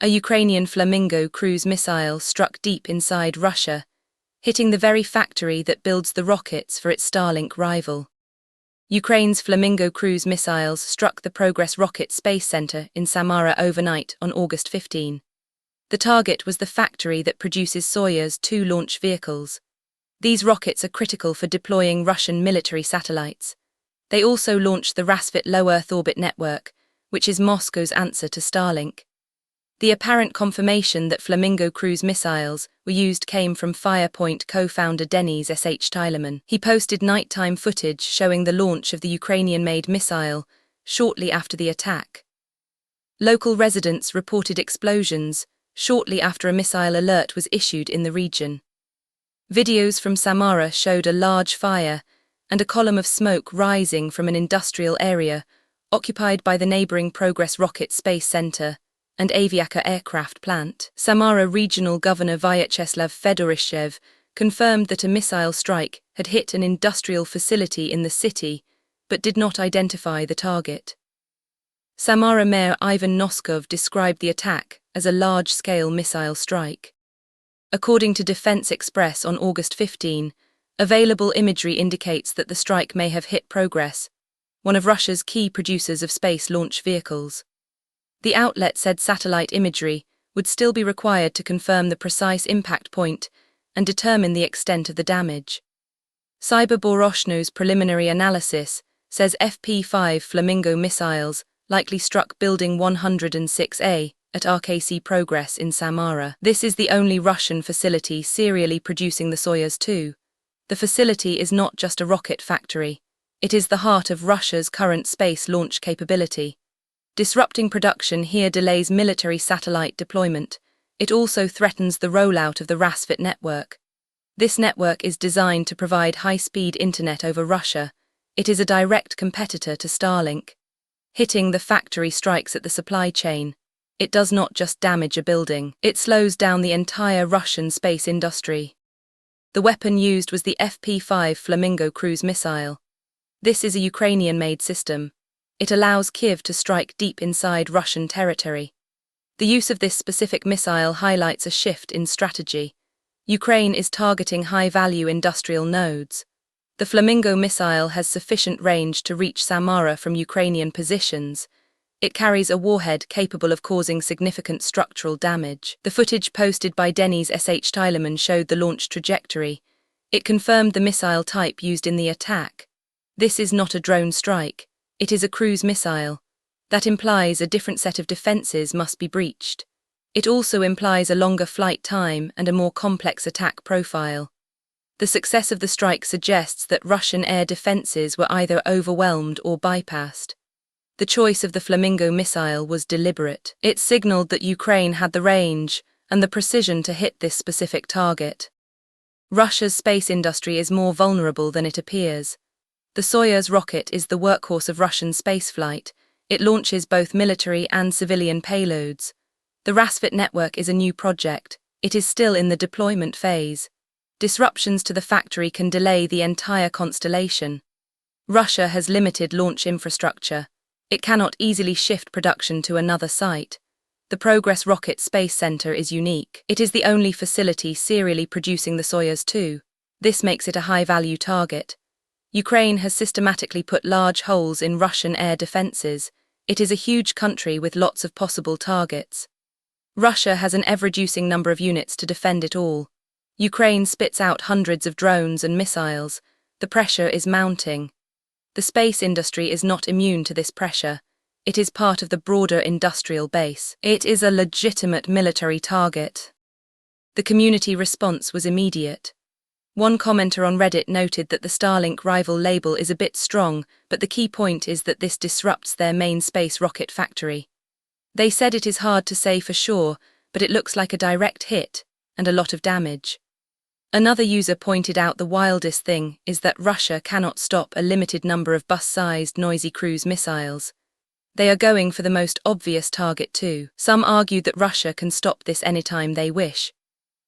A Ukrainian Flamingo cruise missile struck deep inside Russia, hitting the very factory that builds the rockets for its Starlink rival. Ukraine's Flamingo cruise missiles struck the Progress Rocket Space Center in Samara overnight on August 15. The target was the factory that produces Soyuz 2 launch vehicles. These rockets are critical for deploying Russian military satellites. They also launched the Rassvet low Earth orbit network, which is Moscow's answer to Starlink. The apparent confirmation that Flamingo cruise missiles were used came from Firepoint co-founder Denis S.H. Tylerman. He posted nighttime footage showing the launch of the Ukrainian-made missile shortly after the attack. Local residents reported explosions shortly after a missile alert was issued in the region. Videos from Samara showed a large fire and a column of smoke rising from an industrial area occupied by the neighboring Progress Rocket Space Center and Aviaka aircraft plant. Samara Regional Governor Vyacheslav Fedorishev confirmed that a missile strike had hit an industrial facility in the city, but did not identify the target. Samara Mayor Ivan Noskov described the attack as a large-scale missile strike. According to Defense Express on August 15, available imagery indicates that the strike may have hit Progress, one of Russia's key producers of space launch vehicles. The outlet said satellite imagery would still be required to confirm the precise impact point and determine the extent of the damage. Cyber-Boroshno's preliminary analysis says FP-5 Flamingo missiles likely struck Building 106A at RKC Progress in Samara. This is the only Russian facility serially producing the Soyuz 2. The facility is not just a rocket factory. It is the heart of Russia's current space launch capability. Disrupting production here delays military satellite deployment. It also threatens the rollout of the Rassvet network. This network is designed to provide high-speed internet over Russia. It is a direct competitor to Starlink. Hitting the factory strikes at the supply chain. It does not just damage a building, it slows down the entire Russian space industry. The weapon used was the FP-5 Flamingo cruise missile. This is a Ukrainian-made system. It allows Kyiv to strike deep inside Russian territory. The use of this specific missile highlights a shift in strategy. Ukraine is targeting high-value industrial nodes. The Flamingo missile has sufficient range to reach Samara from Ukrainian positions. It carries a warhead capable of causing significant structural damage. The footage posted by Denis S.H. Tylerman showed the launch trajectory. It confirmed the missile type used in the attack. This is not a drone strike. It is a cruise missile. That implies a different set of defenses must be breached. It also implies a longer flight time and a more complex attack profile. The success of the strike suggests that Russian air defenses were either overwhelmed or bypassed. The choice of the Flamingo missile was deliberate. It signaled that Ukraine had the range and the precision to hit this specific target. Russia's space industry is more vulnerable than it appears. The Soyuz rocket is the workhorse of Russian spaceflight. It launches both military and civilian payloads. The Rassvet network is a new project. It is still in the deployment phase. Disruptions to the factory can delay the entire constellation. Russia has limited launch infrastructure. It cannot easily shift production to another site. The Progress Rocket Space Center is unique. It is the only facility serially producing the Soyuz 2. This makes it a high-value target. Ukraine has systematically put large holes in Russian air defenses. It is a huge country with lots of possible targets. Russia has an ever-reducing number of units to defend it all. Ukraine spits out hundreds of drones and missiles. The pressure is mounting. The space industry is not immune to this pressure. It is part of the broader industrial base. It is a legitimate military target. The community response was immediate. One commenter on Reddit noted that the Starlink rival label is a bit strong, but the key point is that this disrupts their main space rocket factory. They said it is hard to say for sure, but it looks like a direct hit and a lot of damage. Another user pointed out the wildest thing is that Russia cannot stop a limited number of bus-sized noisy cruise missiles. They are going for the most obvious target too. Some argued that Russia can stop this anytime they wish.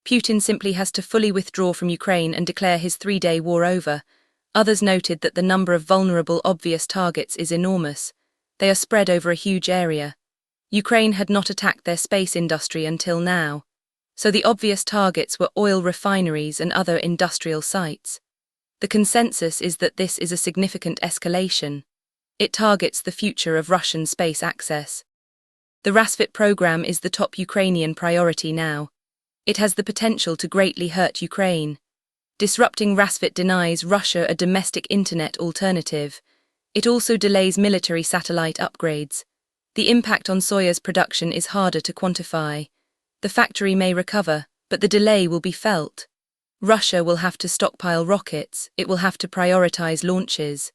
Putin simply has to fully withdraw from Ukraine and declare his 3-day war over. Others noted that the number of vulnerable obvious targets is enormous. They are spread over a huge area. Ukraine had not attacked their space industry until now, so the obvious targets were oil refineries and other industrial sites. The consensus is that this is a significant escalation. It targets the future of Russian space access. The Rassvet program is the top Ukrainian priority now. It has the potential to greatly hurt Ukraine. Disrupting Rassvet denies Russia a domestic internet alternative. It also delays military satellite upgrades. The impact on Soyuz production is harder to quantify. The factory may recover, but the delay will be felt. Russia will have to stockpile rockets, it will have to prioritize launches.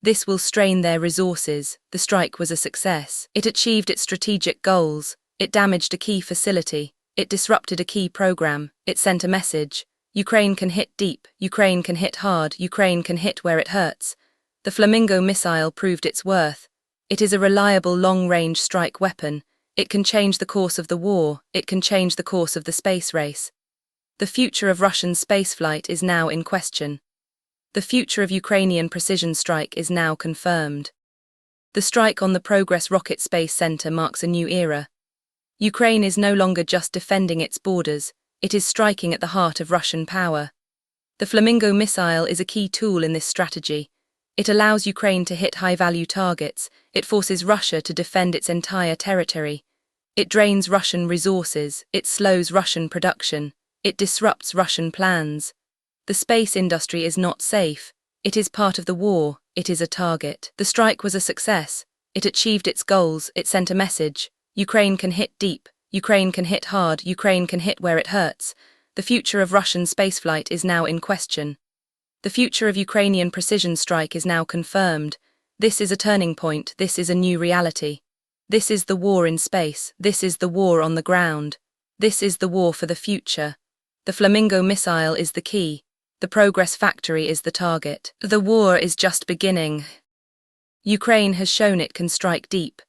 This will strain their resources. The strike was a success. It achieved its strategic goals. It damaged a key facility. It disrupted a key program. It sent a message. Ukraine can hit deep. Ukraine can hit hard. Ukraine can hit where it hurts. The Flamingo missile proved its worth. It is a reliable long-range strike weapon. It can change the course of the war. It can change the course of the space race. The future of Russian spaceflight is now in question. The future of Ukrainian precision strike is now confirmed. The strike on the Progress Rocket Space Center marks a new era. Ukraine is no longer just defending its borders, it is striking at the heart of Russian power. The Flamingo missile is a key tool in this strategy. It allows Ukraine to hit high-value targets, it forces Russia to defend its entire territory. It drains Russian resources, it slows Russian production, it disrupts Russian plans. The space industry is not safe. It is part of the war. It is a target. The strike was a success. It achieved its goals. It sent a message. Ukraine can hit deep. Ukraine can hit hard. Ukraine can hit where it hurts. The future of Russian spaceflight is now in question. The future of Ukrainian precision strike is now confirmed. This is a turning point. This is a new reality. This is the war in space. This is the war on the ground. This is the war for the future. The Flamingo missile is the key. The Progress factory is the target. The war is just beginning. Ukraine has shown it can strike deep.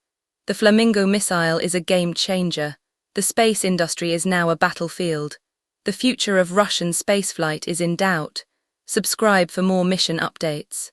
The Flamingo missile is a game changer. The space industry is now a battlefield. The future of Russian spaceflight is in doubt. Subscribe for more mission updates.